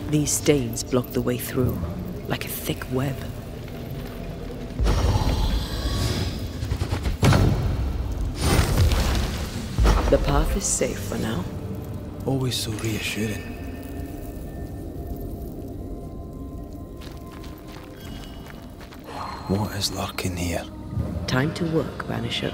These stains block the way through, like a thick web. The path is safe for now. Always so reassuring. What is lurking here? Time to work, Banisher.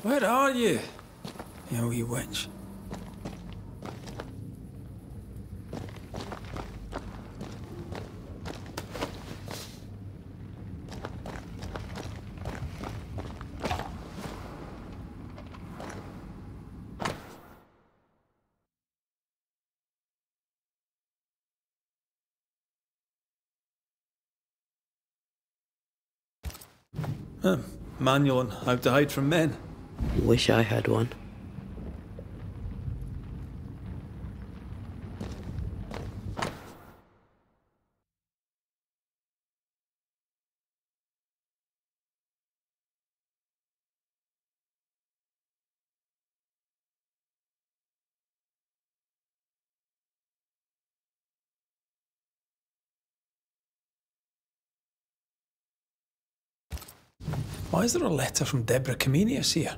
Where are you? You wee witch. Manual on how to hide from men. Wish I had one. Why is there a letter from Deborah Comenius here?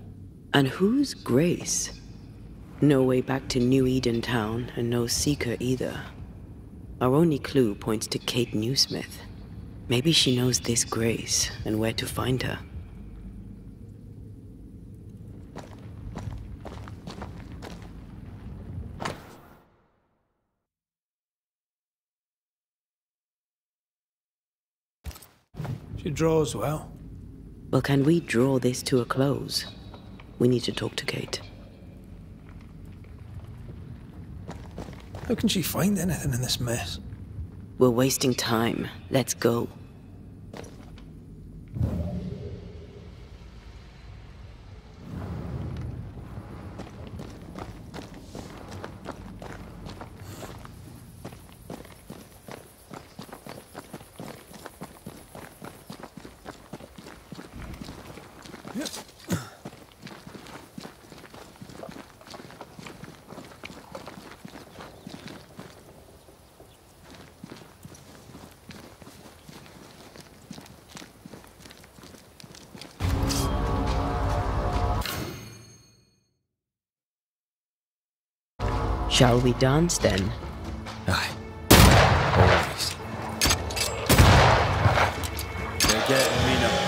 And who's Grace? No way back to New Eden Town, and no seeker either. Our only clue points to Kate Newsmith. Maybe she knows this Grace, and where to find her. She draws well. Well, can we draw this to a close? We need to talk to Kate. How can she find anything in this mess? We're wasting time. Let's go. Shall we dance then? Aye. Always. They're getting me now.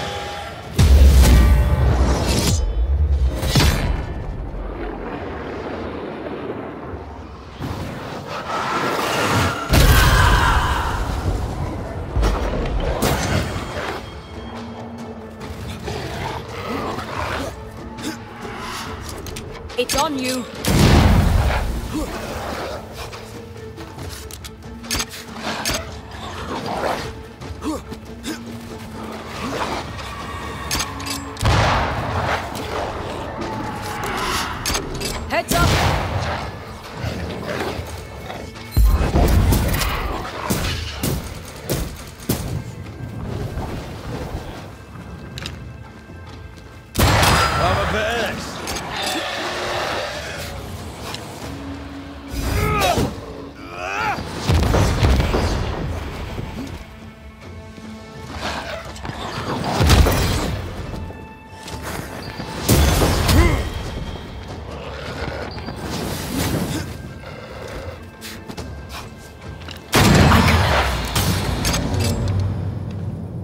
It's on you! Heads up! I'm a best.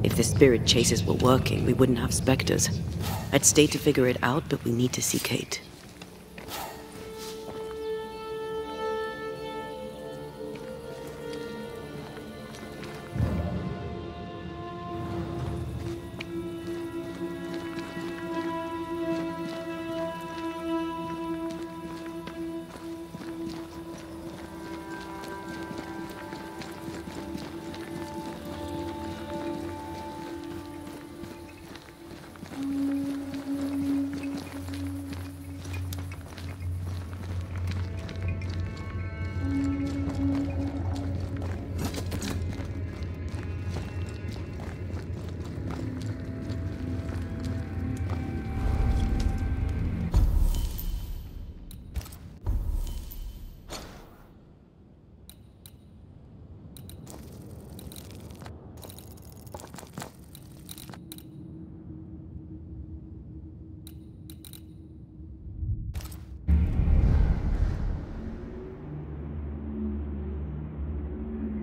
If the spirit chases were working, we wouldn't have specters. I'd stay to figure it out, but we need to see Kate.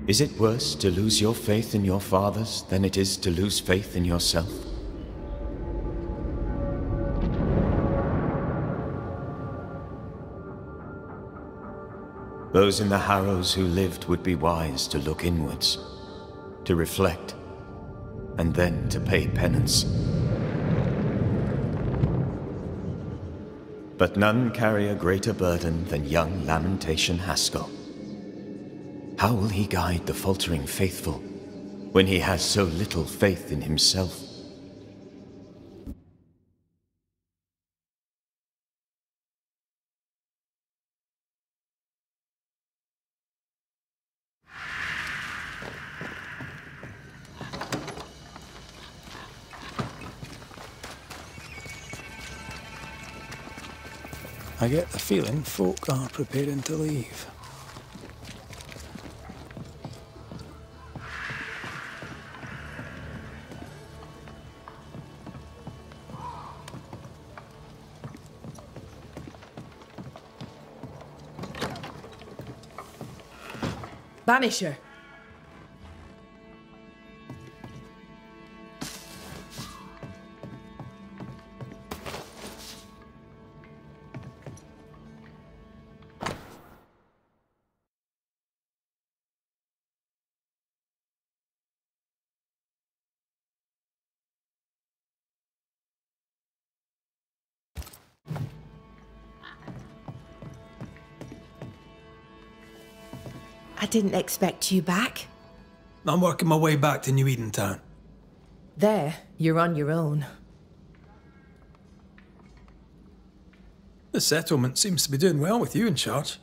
Is it worse to lose your faith in your fathers than it is to lose faith in yourself? Those in the Harrows who lived would be wise to look inwards, to reflect, and then to pay penance. But none carry a greater burden than young Lamentation Haskell. How will he guide the faltering faithful when he has so little faith in himself? I get the feeling folk are preparing to leave. Banisher! I didn't expect you back. I'm working my way back to New Eden Town. There, you're on your own. The settlement seems to be doing well with you in charge.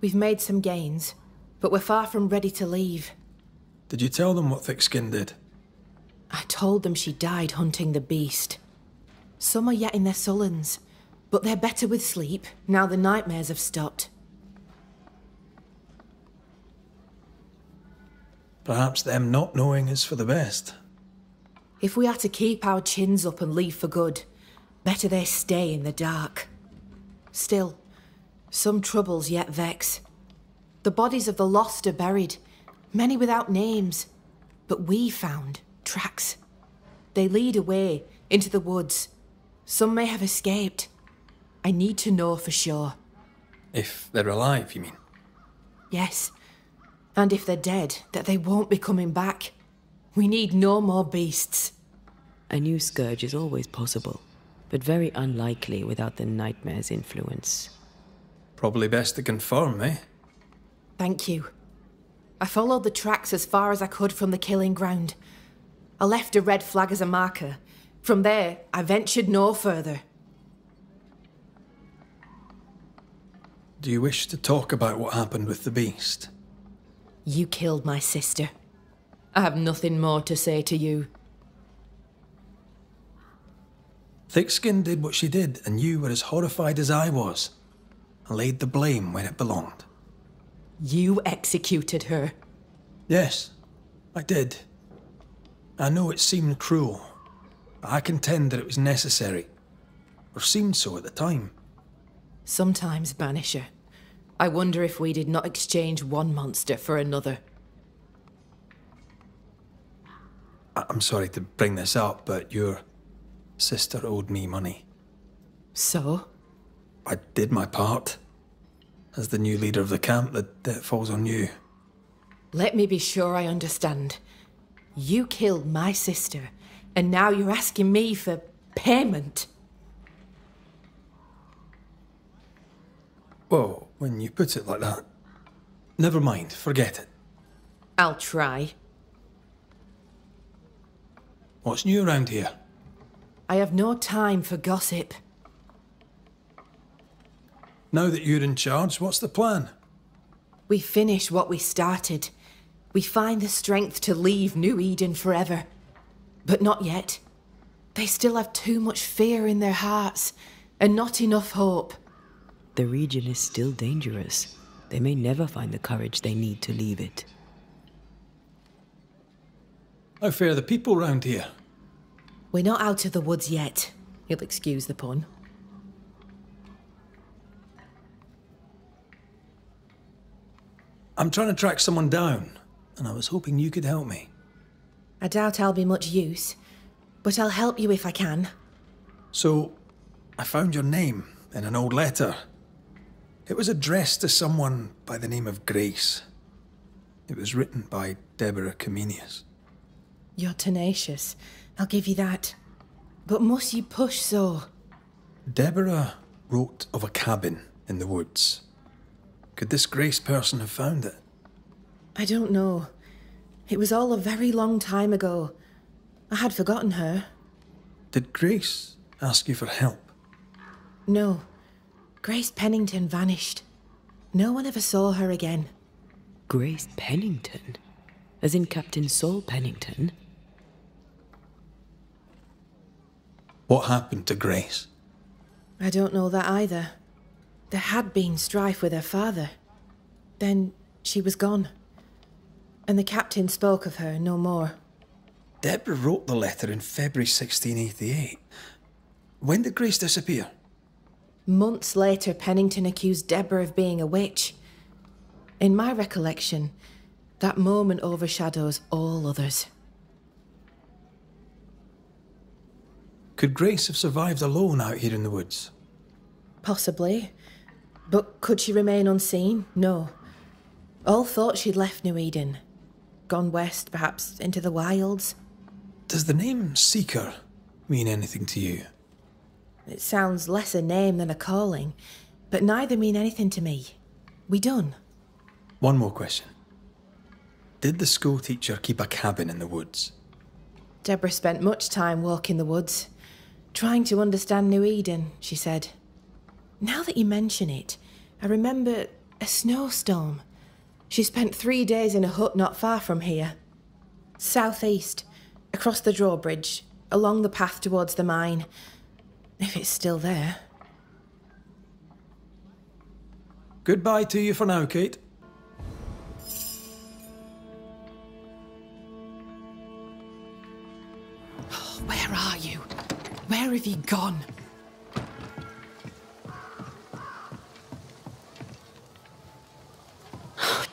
We've made some gains, but we're far from ready to leave. Did you tell them what Thickskin did? I told them she died hunting the beast. Some are yet in their sullens, but they're better with sleep now the nightmares have stopped. Perhaps them not knowing is for the best. If we are to keep our chins up and leave for good, better they stay in the dark. Still, Some troubles yet vex. The bodies of the lost are buried, many without names. But we found tracks. They lead away into the woods. Some may have escaped. I need to know for sure. If they're alive, you mean? Yes. And if they're dead, that they won't be coming back. We need no more beasts. A new scourge is always possible, but very unlikely without the nightmare's influence. Probably best to confirm, eh? Thank you. I followed the tracks as far as I could from the killing ground. I left a red flag as a marker. From there, I ventured no further. Do you wish to talk about what happened with the beast? You killed my sister. I have nothing more to say to you. Thickskin did what she did, and you were as horrified as I was, and laid the blame where it belonged. You executed her. Yes, I did. I know it seemed cruel, but I contend that it was necessary, or seemed so at the time. Sometimes, Banisher, I wonder if we did not exchange one monster for another. I'm sorry to bring this up, but your sister owed me money. So? I did my part. As the new leader of the camp, the debt falls on you. Let me be sure I understand. You killed my sister, and now you're asking me for payment. Well, when you put it like that... Never mind, forget it. I'll try. What's new around here? I have no time for gossip. Now that you're in charge, what's the plan? We finish what we started. We find the strength to leave New Eden forever. But not yet. They still have too much fear in their hearts, and not enough hope. The region is still dangerous. They may never find the courage they need to leave it. How fare the people round here? We're not out of the woods yet. You'll excuse the pun. I'm trying to track someone down, and I was hoping you could help me. I doubt I'll be much use, but I'll help you if I can. So, I found your name in an old letter. It was addressed to someone by the name of Grace. It was written by Deborah Comenius. You're tenacious, I'll give you that. But must you push so? Deborah wrote of a cabin in the woods. Could this Grace person have found it? I don't know. It was all a very long time ago. I had forgotten her. Did Grace ask you for help? No. Grace Pennington vanished. No one ever saw her again. Grace Pennington? As in Captain Saul Pennington? What happened to Grace? I don't know that either. There had been strife with her father. Then she was gone. And the captain spoke of her no more. Deborah wrote the letter in February 1688. When did Grace disappear? Months later, Pennington accused Deborah of being a witch. In my recollection, that moment overshadows all others. Could Grace have survived alone out here in the woods? Possibly. But could she remain unseen? No. All thought she'd left New Eden. Gone west, perhaps into the wilds. Does the name Seeker mean anything to you? It sounds less a name than a calling, but neither mean anything to me. We done? One more question. Did the school teacher keep a cabin in the woods? Deborah spent much time walking the woods, trying to understand New Eden, she said. Now that you mention it, I remember a snowstorm. She spent 3 days in a hut not far from here. Southeast, across the drawbridge, along the path towards the mine. If it's still there. Goodbye to you for now, Kate. Where are you? Where have you gone?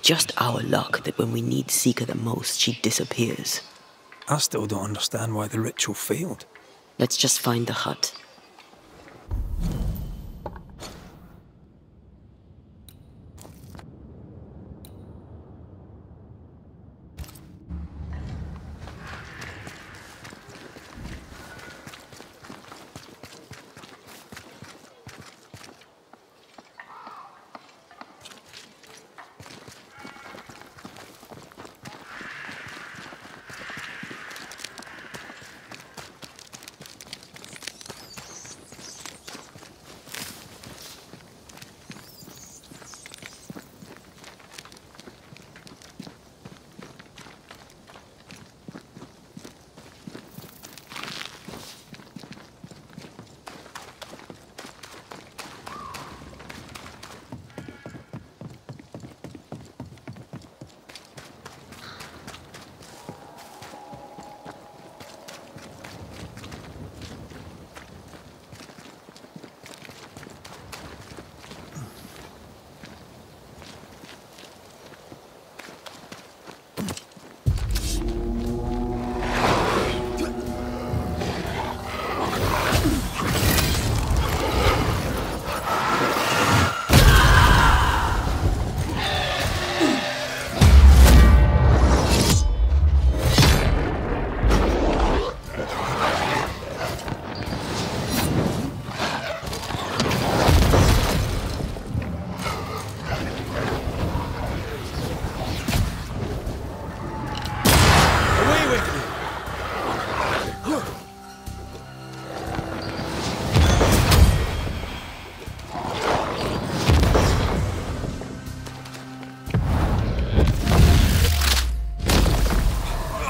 Just our luck that when we need Seeker the most, she disappears. I still don't understand why the ritual failed. Let's just find the hut.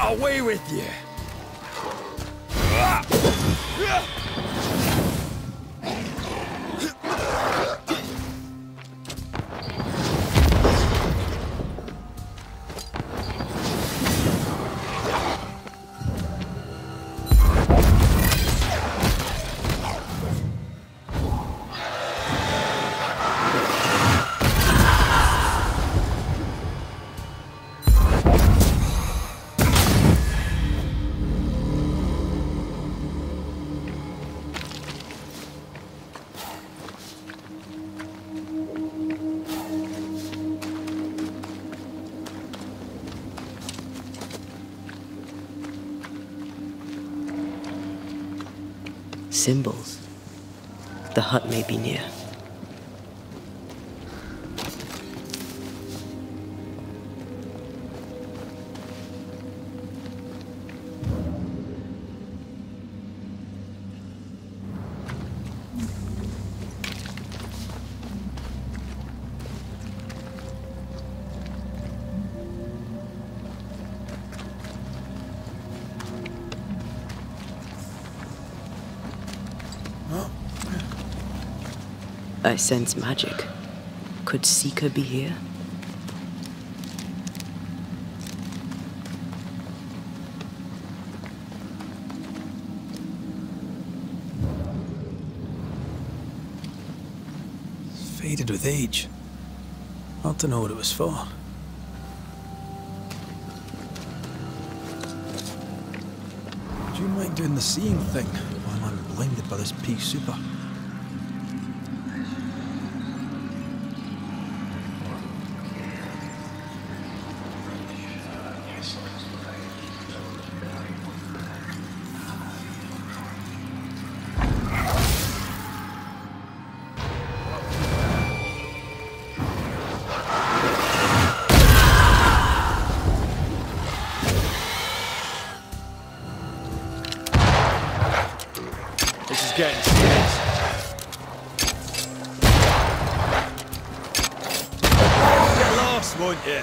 Away with you! Symbols. The hut may be near. I sense magic. Could Seeker be here? It's faded with age. Hard to know what it was for. Do you mind doing the seeing thing while I'm blinded by this pea super? Getting serious. Get lost, won't you?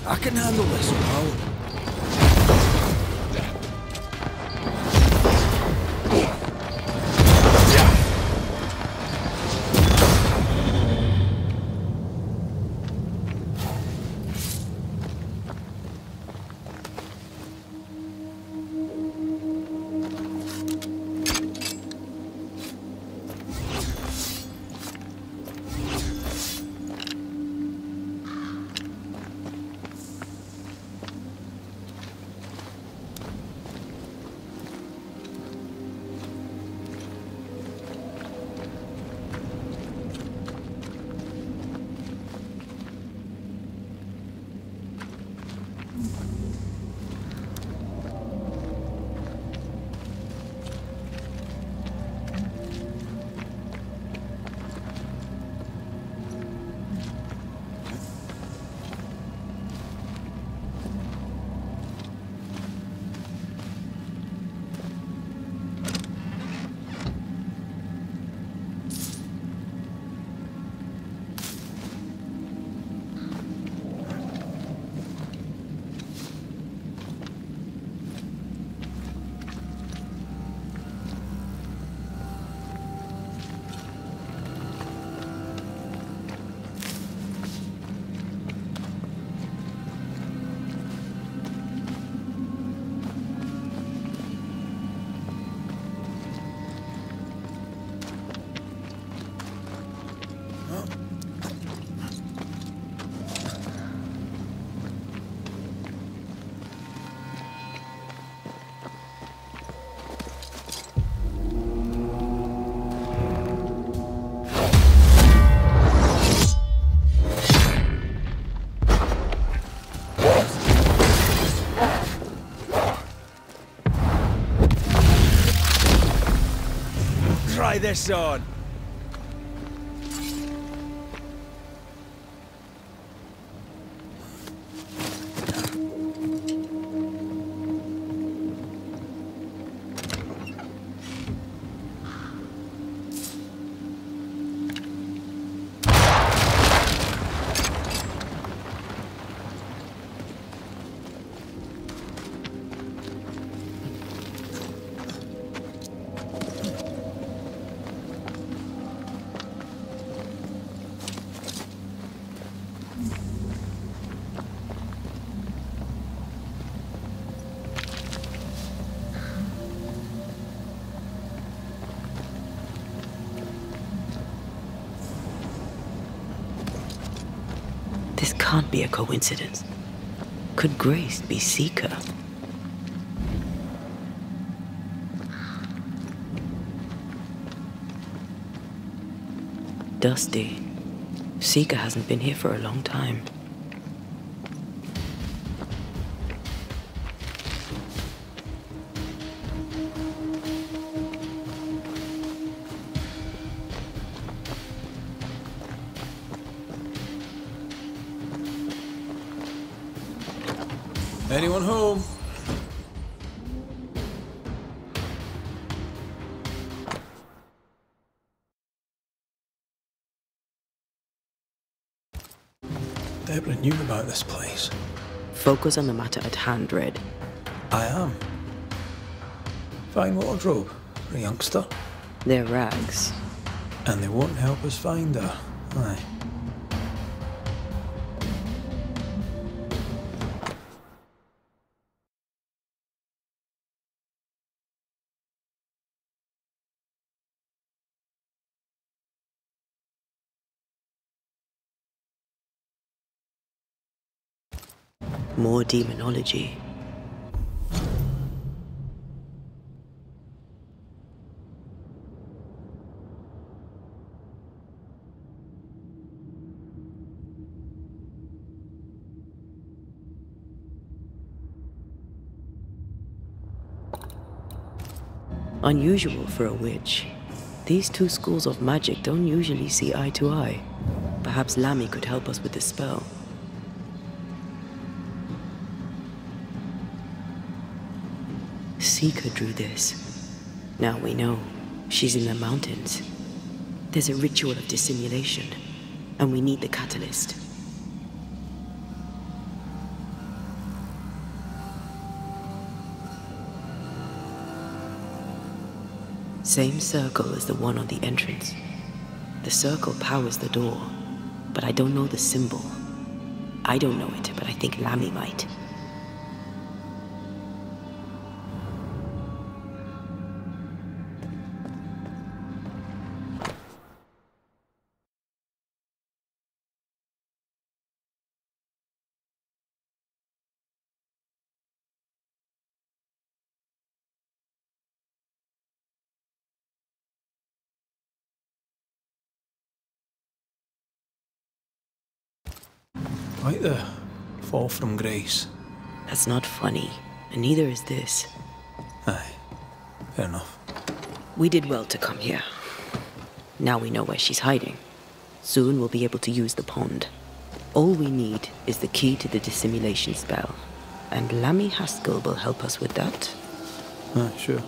I can handle this, pal. Try this on. This can't be a coincidence. Could Grace be Seeker? Dusty. Seeker hasn't been here for a long time. Anyone home? Deborah knew about this place. Focus on the matter at hand, Red. I am. Fine wardrobe for a youngster. They're rags. And they won't help us find her. Aye. More demonology. Unusual for a witch. These two schools of magic don't usually see eye to eye. Perhaps Lammy could help us with the spell. Seeker drew this. Now we know. She's in the mountains. There's a ritual of dissimulation, and we need the catalyst. Same circle as the one on the entrance. The circle powers the door, but I don't know the symbol. I don't know it, but I think Lammy might. Right there. Fall from grace. That's not funny, and neither is this. Aye. Fair enough. We did well to come here. Now we know where she's hiding. Soon we'll be able to use the pond. All we need is the key to the dissimulation spell, and Lammy Haskell will help us with that. Aye, sure.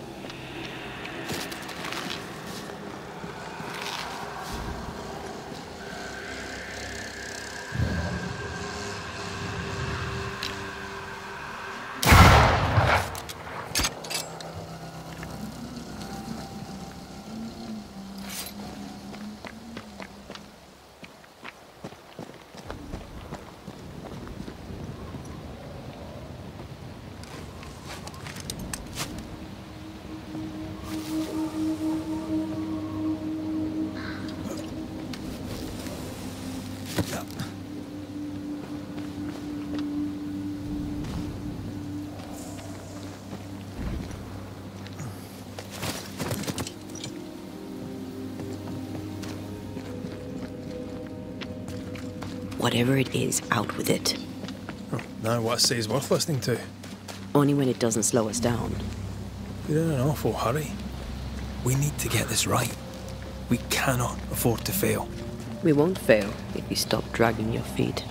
Whatever it is, out with it. Oh, now what I say is worth listening to. Only when it doesn't slow us down. We're in an awful hurry. We need to get this right. We cannot afford to fail. We won't fail if you stop dragging your feet.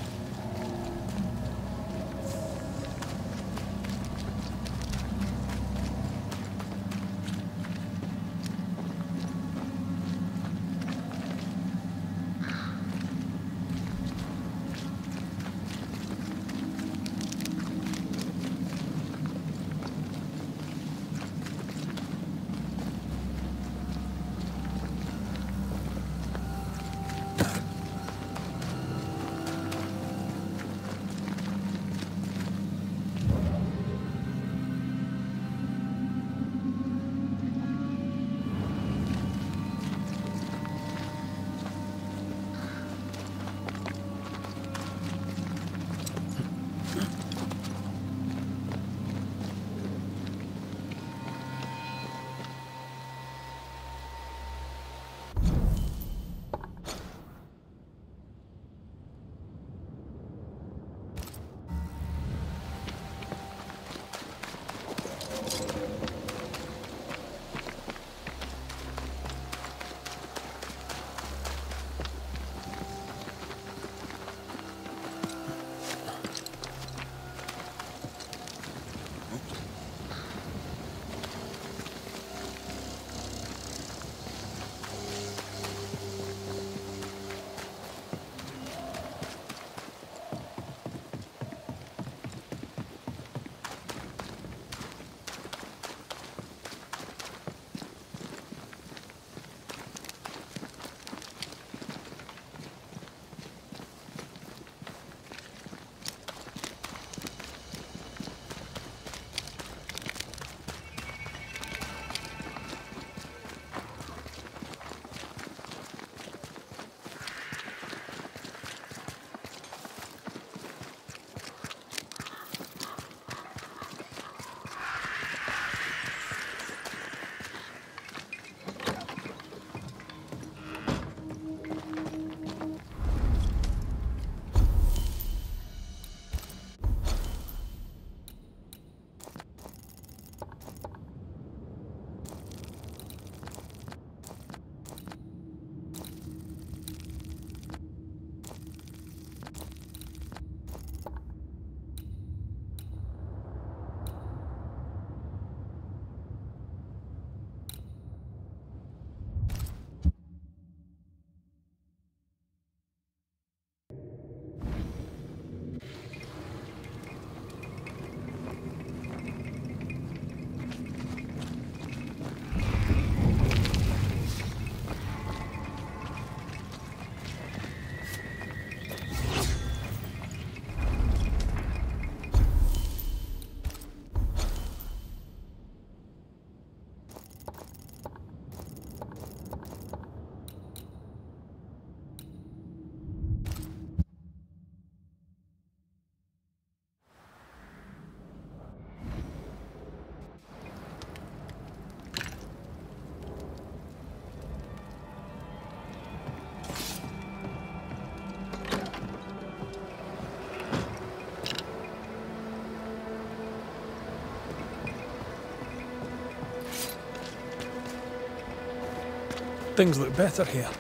Things look better here.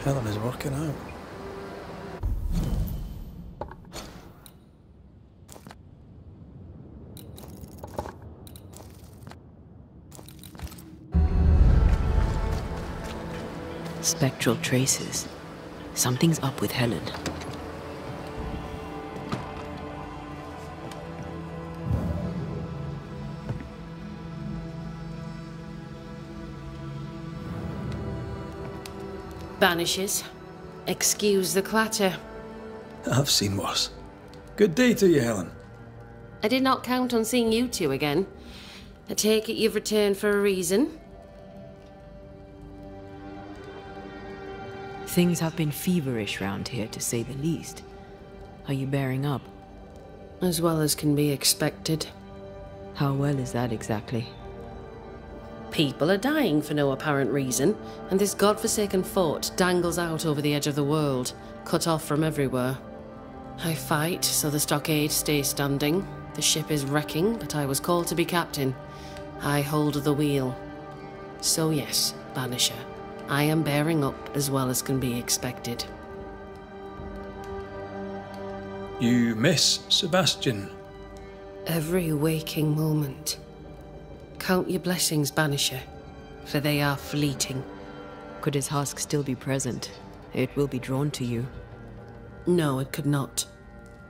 Helen is working out. Spectral traces. Something's up with Helen. Banishers. Excuse the clatter. I've seen worse. Good day to you, Helen. I did not count on seeing you two again. I take it you've returned for a reason? Things have been feverish round here, to say the least. Are you bearing up? As well as can be expected. How well is that exactly? People are dying for no apparent reason, and this godforsaken fort dangles out over the edge of the world, cut off from everywhere. I fight so the stockade stays standing. The ship is wrecking, but I was called to be captain. I hold the wheel. So yes, Banisher, I am bearing up as well as can be expected. You miss Sebastian? Every waking moment. Count your blessings, Banisher, for they are fleeting. Could his husk still be present? It will be drawn to you. No, it could not.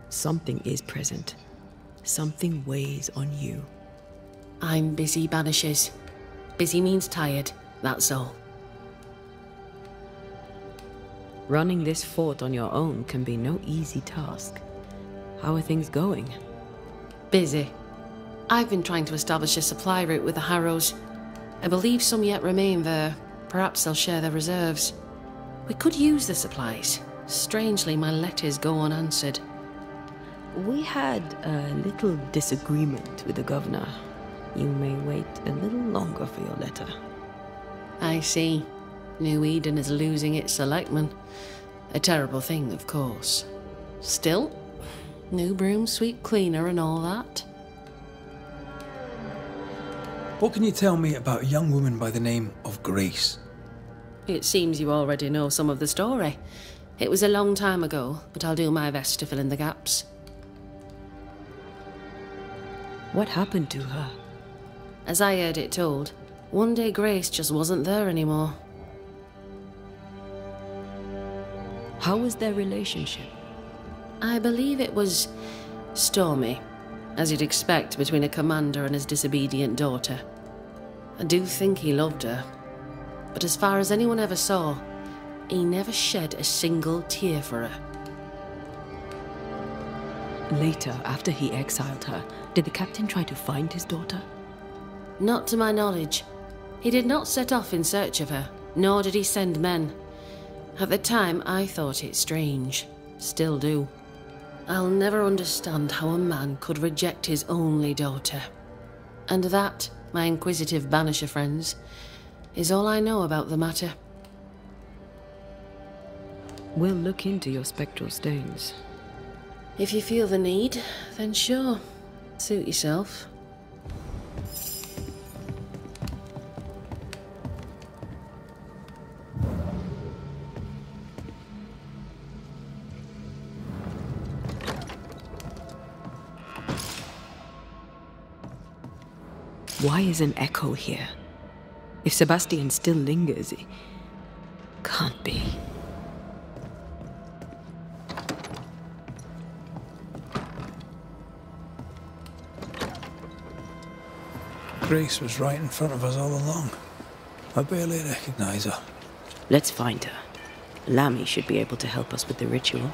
Something is present. Something weighs on you. I'm busy, Banishers. Busy means tired, that's all. Running this fort on your own can be no easy task. How are things going? Busy. I've been trying to establish a supply route with the Harrows. I believe some yet remain there. Perhaps they'll share their reserves. We could use the supplies. Strangely, my letters go unanswered. We had a little disagreement with the governor. You may wait a little longer for your letter. I see. New Eden is losing its selectmen. A terrible thing, of course. Still, new broom sweep cleaner and all that. What can you tell me about a young woman by the name of Grace? It seems you already know some of the story. It was a long time ago, but I'll do my best to fill in the gaps. What happened to her? As I heard it told, one day Grace just wasn't there anymore. How was their relationship? I believe it was stormy, as you'd expect between a commander and his disobedient daughter. I do think he loved her, but as far as anyone ever saw, he never shed a single tear for her. Later, after he exiled her, did the captain try to find his daughter? Not to my knowledge. He did not set off in search of her, nor did he send men. At the time, I thought it strange. Still do. I'll never understand how a man could reject his only daughter. And that, my inquisitive Banisher friends, is all I know about the matter. We'll look into your spectral stains. If you feel the need, then sure. Suit yourself. Why is an echo here? If Sebastian still lingers, it can't be. Grace was right in front of us all along. I barely recognize her. Let's find her. Lammy should be able to help us with the ritual.